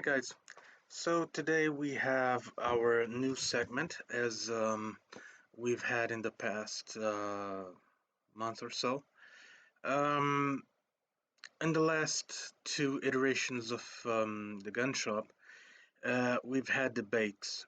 guys, so today we have our new segment as we've had in the past month or so. Um, in the last two iterations of the Gunshop, we've had debates.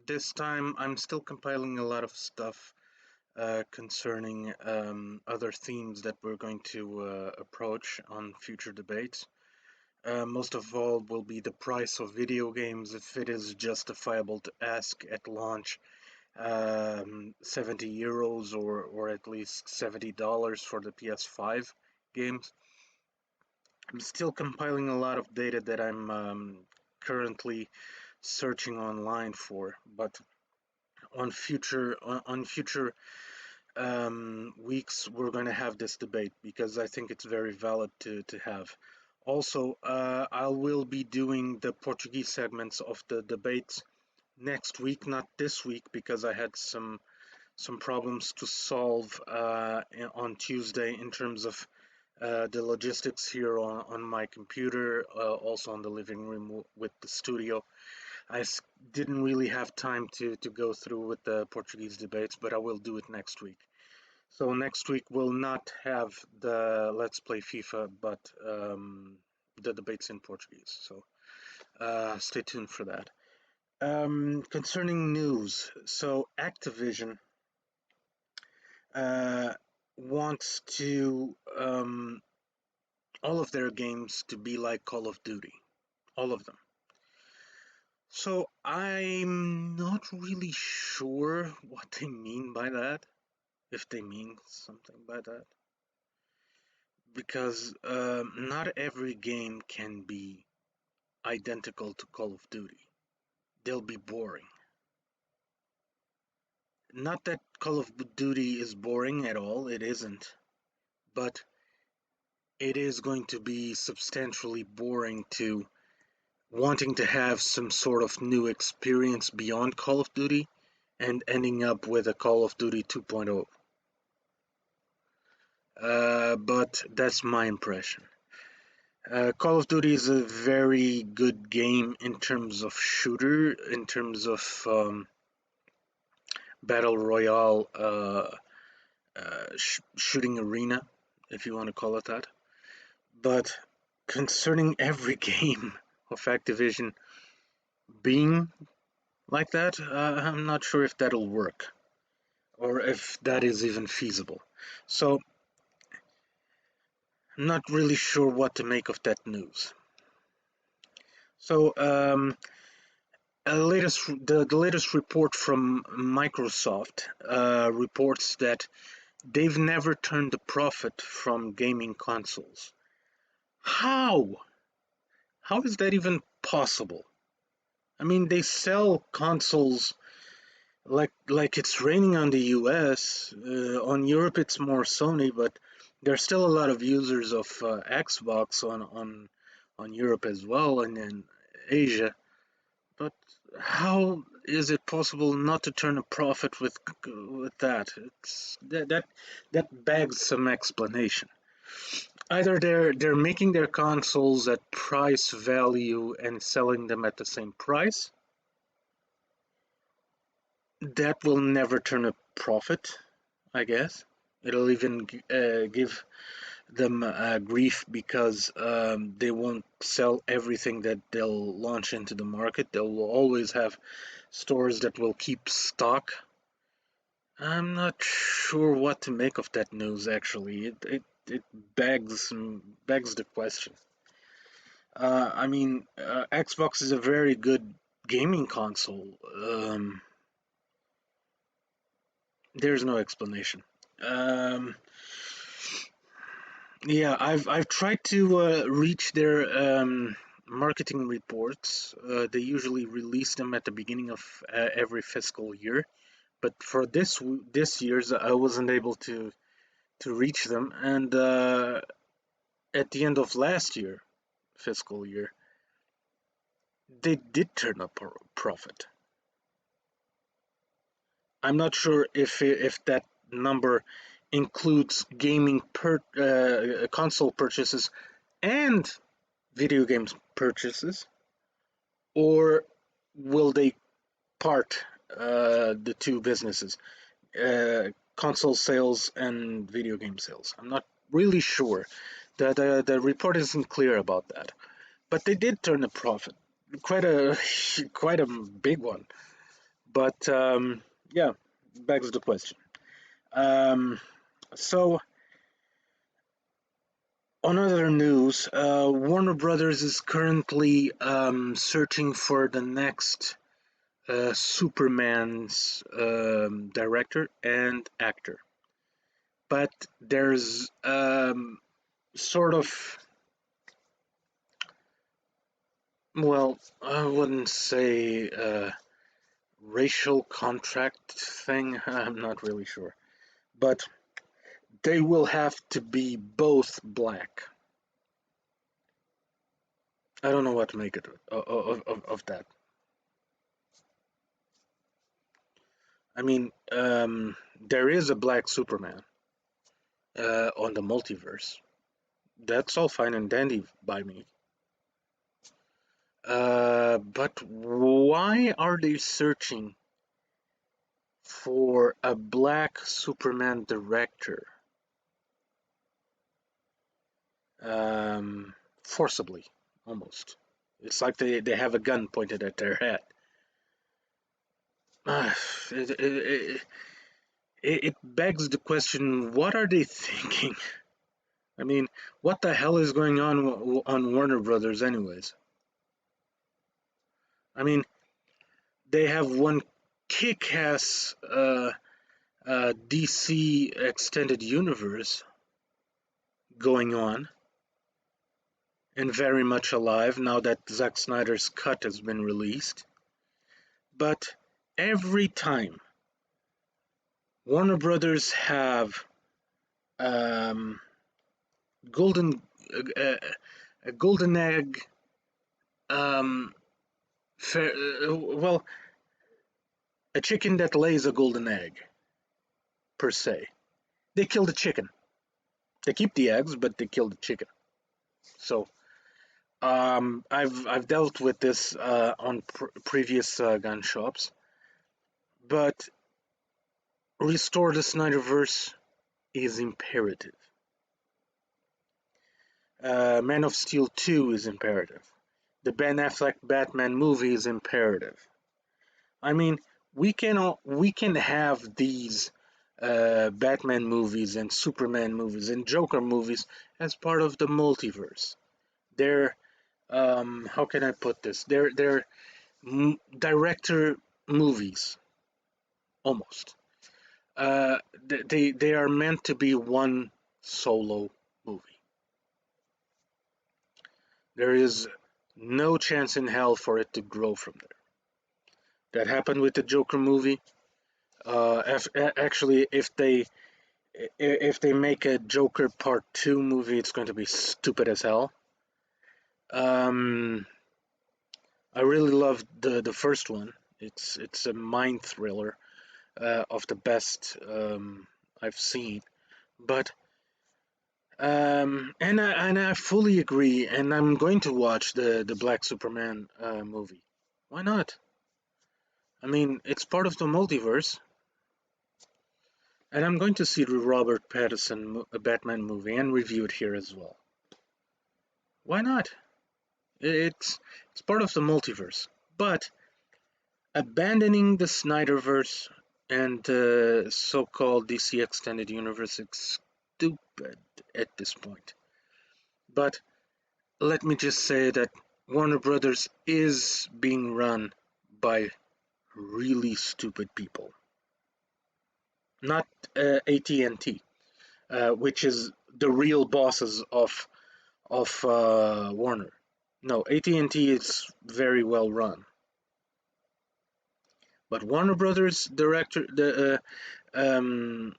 This time I'm still compiling a lot of stuff concerning other themes that we're going to approach on future debates. Most of all will be the price of video games, if it is justifiable to ask at launch 70 euros or at least $70 for the PS5 games. I'm still compiling a lot of data that I'm currently searching online for, but on future weeks we're going to have this debate because I think it's very valid to have. Also, I will be doing the Portuguese segments of the debates next week, not this week, because I had some problems to solve on Tuesday in terms of the logistics here on my computer, also on the living room with the studio. I didn't really have time to go through with the Portuguese debates, but I will do it next week. So next week we'll not have the Let's Play FIFA, but the debates in Portuguese. So stay tuned for that. Concerning news, so Activision uh, wants to all of their games to be like Call of Duty, all of them. So I'm not really sure what they mean by that, if they mean something by that, because not every game can be identical to Call of Duty. They'll be boring. Not that Call of Duty is boring at all, it isn't, but it is going to be substantially boring to wanting to have some sort of new experience beyond Call of Duty and ending up with a Call of Duty 2.0. But that's my impression. Call of Duty is a very good game in terms of shooter, in terms of battle royale shooting arena, if you want to call it that. But concerning every game of Activision being like that, I'm not sure if that'll work or if that is even feasible. So I'm not really sure what to make of that news. So the latest report from Microsoft reports that they've never turned a profit from gaming consoles. How? How is that even possible? I mean, they sell consoles like it's raining on the US. On Europe, it's more Sony, but there's still a lot of users of Xbox on Europe as well, and in Asia. But how is it possible not to turn a profit with that? That begs some explanation. Either they're making their consoles at price value and selling them at the same price. That will never turn a profit, I guess. It'll even give them grief because they won't sell everything that they'll launch into the market. They'll always have stores that will keep stock. I'm not sure what to make of that news, actually. It begs the question. I mean, Xbox is a very good gaming console. There's no explanation. Um, yeah, I've tried to reach their marketing reports. They usually release them at the beginning of every fiscal year, but for this year's, I wasn't able to reach them. And at the end of last year, fiscal year, they did turn a profit. I'm not sure if that number includes gaming console purchases and video games purchases. or will they part the two businesses, console sales and video game sales? I'm not really sure. The report isn't clear about that, but they did turn a profit, quite a quite a big one. But yeah, begs the question. Um, so on other news, Warner Brothers is currently searching for the next Superman's director and actor. But there's sort of, well, I wouldn't say racial contract thing. I'm not really sure. But they will have to be both black. I don't know what to make it of that. I mean, there is a black Superman on the multiverse. That's all fine and dandy by me. But why are they searching for a black Superman director? Forcibly, almost. It's like they have a gun pointed at their head. Uh, it, it, it, it begs the question, what are they thinking? I mean, what the hell is going on Warner Brothers anyways? I mean, they have one kick-ass DC extended universe going on and very much alive now that Zack Snyder's cut has been released. But every time Warner Brothers have um, golden a golden egg, um, fair, well, a chicken that lays a golden egg per se. They kill the chicken. They keep the eggs, but they kill the chicken. So I've dealt with this on previous gun shops, but restore the Snyderverse is imperative. Man of Steel 2 is imperative. The Ben Affleck Batman movie is imperative. I mean, we can have these Batman movies and Superman movies and Joker movies as part of the multiverse. They're how can I put this? They're director movies almost. Uh, they are meant to be one solo movie. There is no chance in hell for it to grow from there. That happened with the Joker movie. Actually, if they make a Joker Part Two movie, it's going to be stupid as hell. Um, I really loved the first one. It's a mind thriller of the best I've seen. But and I fully agree, and I'm going to watch the Black Superman movie. Why not? I mean, it's part of the multiverse, and I'm going to see the Robert Pattinson Batman movie and review it here as well. Why not? It's part of the multiverse, but abandoning the Snyderverse and the so-called DC Extended Universe is stupid at this point. But let me just say that Warner Brothers is being run by really stupid people. Not AT&T, which is the real bosses of Warner. No, AT&T is very well run, but Warner Brothers um,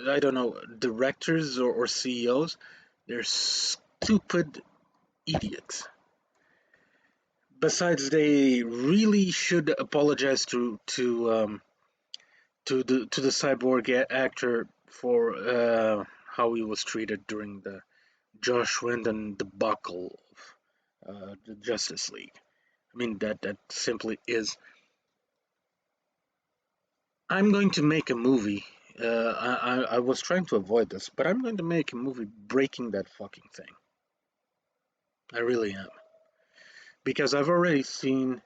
I don't know, directors or CEOs, they're stupid idiots. Besides, they really should apologize to the cyborg actor for how he was treated during the Josh Whedon debacle of the Justice League. I mean, that simply is. I'm going to make a movie. I was trying to avoid this, but I'm going to make a movie breaking that fucking thing. I really am. Because I've already seen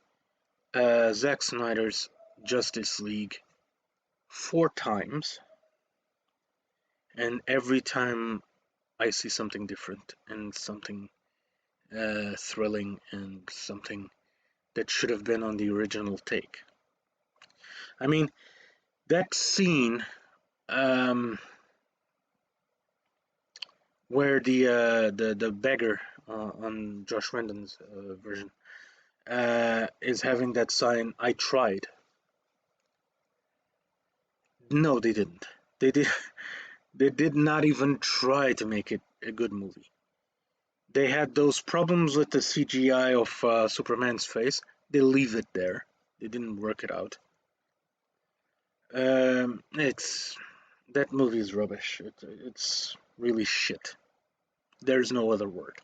Zack Snyder's Justice League 4 times, and every time I see something different and something thrilling and something that should have been on the original take. I mean, that scene where the beggar on Josh Whedon's version is having that sign, "I tried." No, they didn't. They did. They did not even try to make it a good movie. They had those problems with the CGI of Superman's face. They leave it there. They didn't work it out. It's that movie is rubbish. It's really shit. There's no other word.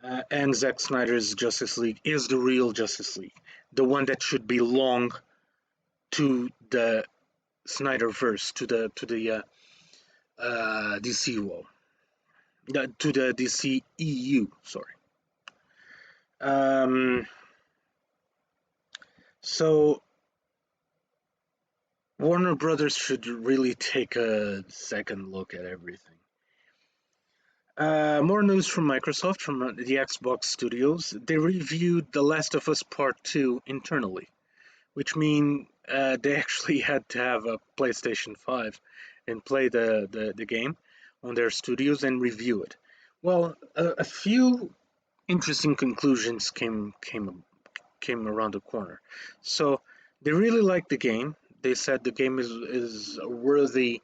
And Zack Snyder's Justice League is the real Justice League, the one that should belong to the Snyderverse, to the DC world, to the DC EU. Sorry. Um, so Warner Brothers should really take a second look at everything. More news from Microsoft, from the Xbox studios. They reviewed The Last of Us Part 2 internally, which means they actually had to have a PlayStation 5 and play the game on their studios and review it. Well, a few interesting conclusions came around the corner. So they really liked the game. They said the game is a worthy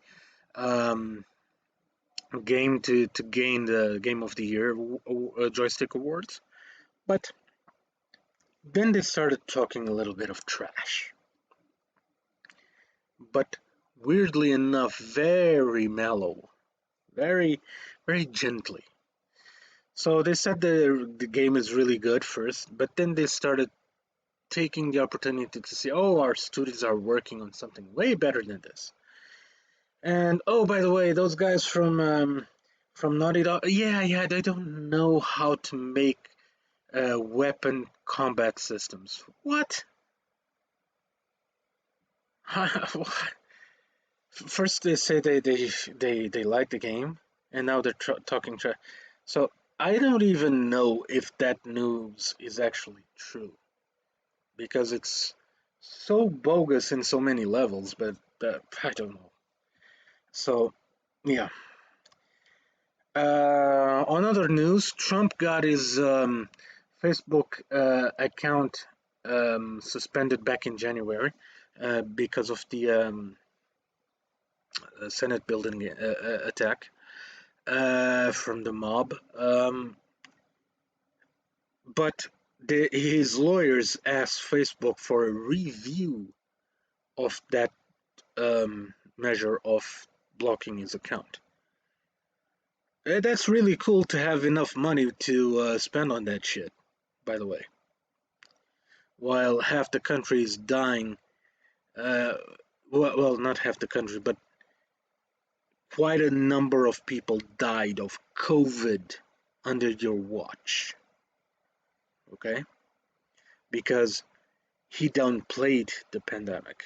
um, game to gain the Game of the Year joystick awards. But then they started talking a little bit of trash. But weirdly enough, very mellow, very, very gently. So they said the game is really good first, but then they started taking the opportunity to say, oh, our studios are working on something way better than this. And oh, by the way, those guys from Naughty Dog, yeah, they don't know how to make weapon combat systems. What? First they say they like the game, and now they're talking trash. So I don't even know if that news is actually true because it's so bogus in so many levels. But I don't know. So yeah. On other news, Trump got his Facebook account suspended back in January because of the Senate building attack from the mob. But his lawyers asked Facebook for a review of that measure of blocking his account. That's really cool to have enough money to spend on that shit, by the way. While half the country is dying, uh, well, not half the country, but quite a number of people died of COVID under your watch. Okay? Because he downplayed the pandemic.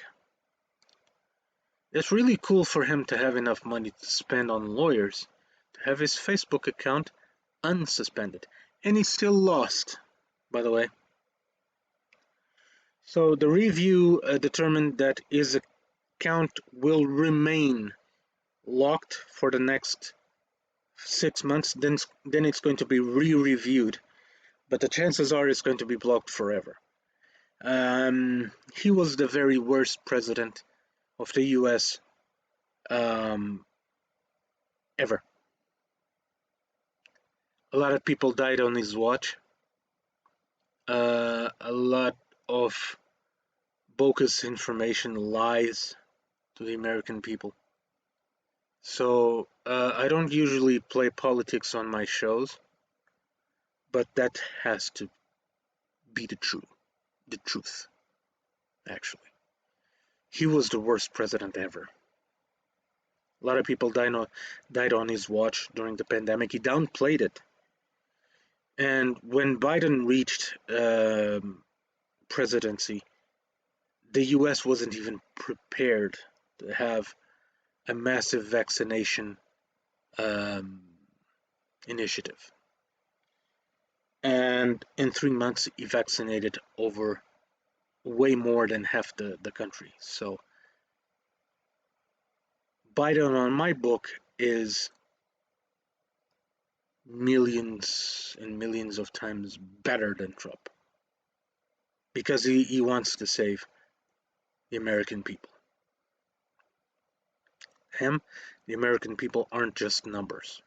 It's really cool for him to have enough money to spend on lawyers to have his Facebook account unsuspended. And he still lost, by the way. So the review determined that his account will remain locked for the next 6 months. Then it's going to be re-reviewed, but the chances are it's going to be blocked forever. He was the very worst president of the U.S. Ever. A lot of people died on his watch. A lot of bogus information, lies to the American people. So I don't usually play politics on my shows, but that has to be the truth, actually. He was the worst president ever. A lot of people died on his watch during the pandemic. He downplayed it. And when Biden reached presidency, the US wasn't even prepared to have a massive vaccination um, initiative. And in 3 months, he vaccinated over way more than half the country. So Biden on my book is millions and millions of times better than Trump because he wants to save the American people. Him, the American people aren't just numbers.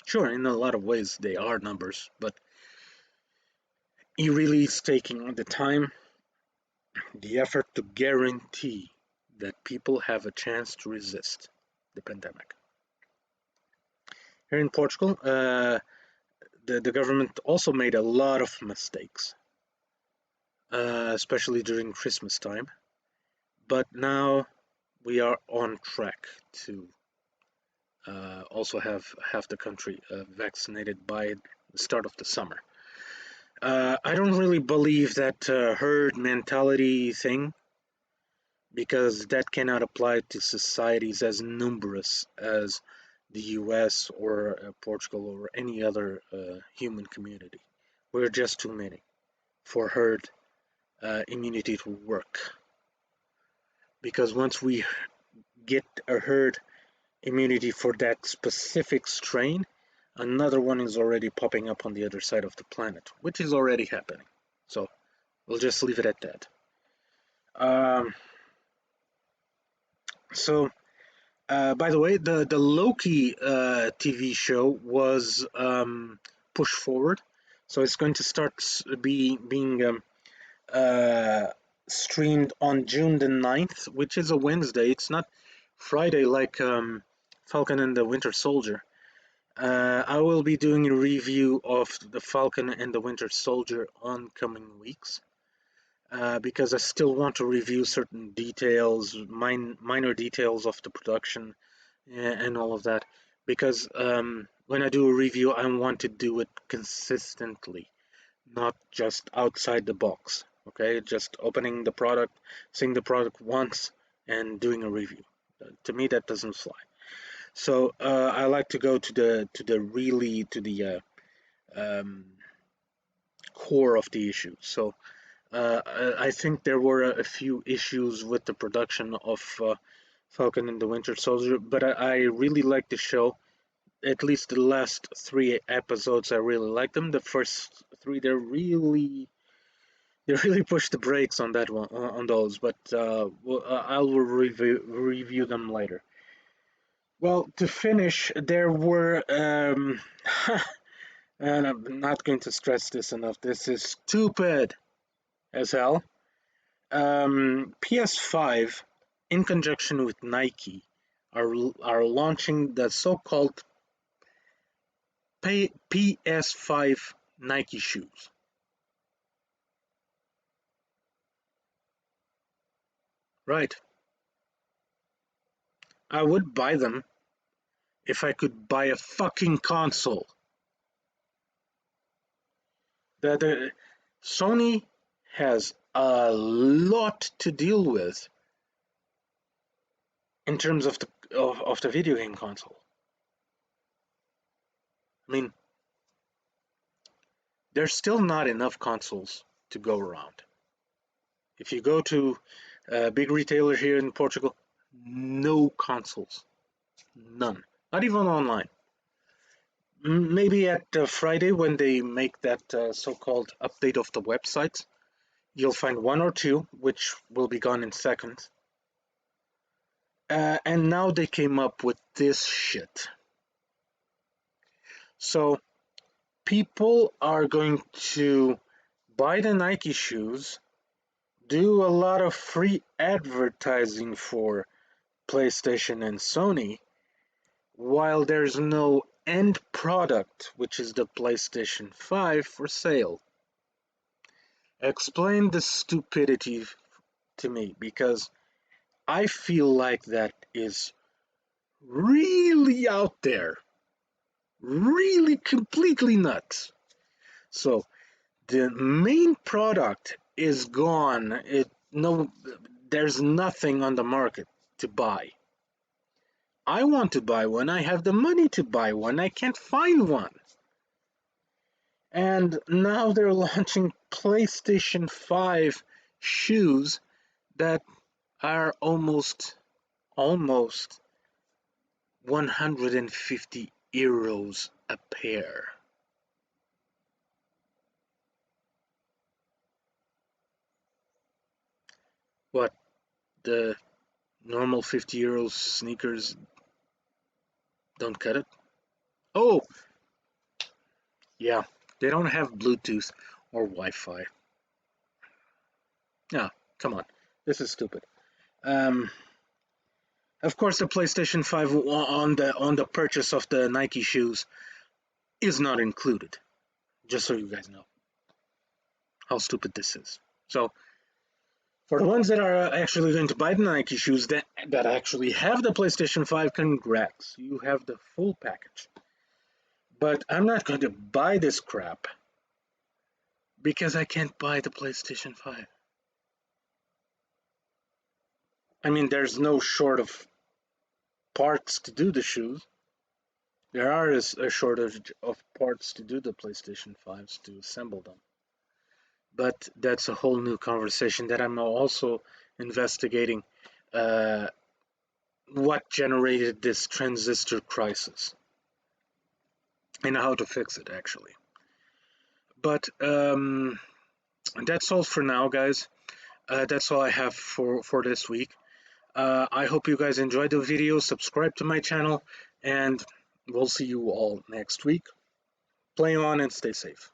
Sure, in a lot of ways they are numbers, but he really is taking the time, the effort to guarantee that people have a chance to resist the pandemic. Here in Portugal, the government also made a lot of mistakes, especially during Christmas time. But now we are on track to also have half the country vaccinated by the start of the summer. I don't really believe that herd mentality thing because that cannot apply to societies as numerous as the US or Portugal or any other human community. We're just too many for herd immunity to work. Because once we get a herd immunity for that specific strain, another one is already popping up on the other side of the planet, which is already happening. So we'll just leave it at that. By the way, the Loki TV show was pushed forward, so it's going to start being streamed on June the 9th, which is a Wednesday. It's not Friday like Falcon and the Winter Soldier. I will be doing a review of the Falcon and the Winter Soldier on coming weeks. Because I still want to review certain details, minor details of the production and all of that. Because when I do a review, I want to do it consistently, not just outside the box. Okay, just opening the product, seeing the product once, and doing a review. To me, that doesn't fly. So I like to go to the core of the issue. So. I think there were a few issues with the production of Falcon and the Winter Soldier, but I really like the show. At least the last 3 episodes, I really like them. The first three, they really pushed the brakes on that one, on those. But I will review them later. Well, to finish, there were, and I'm not going to stress this enough. This is stupid as hell. PS5, in conjunction with Nike, are launching the so-called PS5 Nike shoes. Right. I would buy them if I could buy a fucking console. The Sony has a lot to deal with in terms of the video game console. I mean, there's still not enough consoles to go around. If you go to a big retailer here in Portugal, no consoles, none, not even online. Maybe at Friday when they make that so-called update of the website, you'll find one or two, which will be gone in seconds. And now they came up with this shit. So people are going to buy the Nike shoes, do a lot of free advertising for PlayStation and Sony, while there's no end product, which is the PlayStation 5, for sale. Explain the stupidity to me, because I feel like that is really out there, really completely nuts. So the main product is gone. There's nothing on the market to buy. I want to buy one. I have the money to buy one. I can't find one. And now they're launching PlayStation 5 shoes that are almost 150 euros a pair. What, the normal 50 euros sneakers don't cut it? Oh, yeah, they don't have Bluetooth or Wi-Fi. Ah, come on, this is stupid. Um, of course, the PlayStation 5 on the purchase of the Nike shoes is not included. Just so you guys know how stupid this is. So for the ones that are actually going to buy the Nike shoes that actually have the PlayStation 5, congrats. You have the full package. But I'm not going to buy this crap because I can't buy the PlayStation 5. I mean, there's no short of parts to do the shoes. There are a shortage of parts to do the PlayStation 5s to assemble them. But that's a whole new conversation that I'm also investigating. Uh, what generated this transistor crisis and how to fix it, actually. But that's all for now, guys. That's all I have for this week. I hope you guys enjoyed the video. Subscribe to my channel, and we'll see you all next week. Play on and stay safe.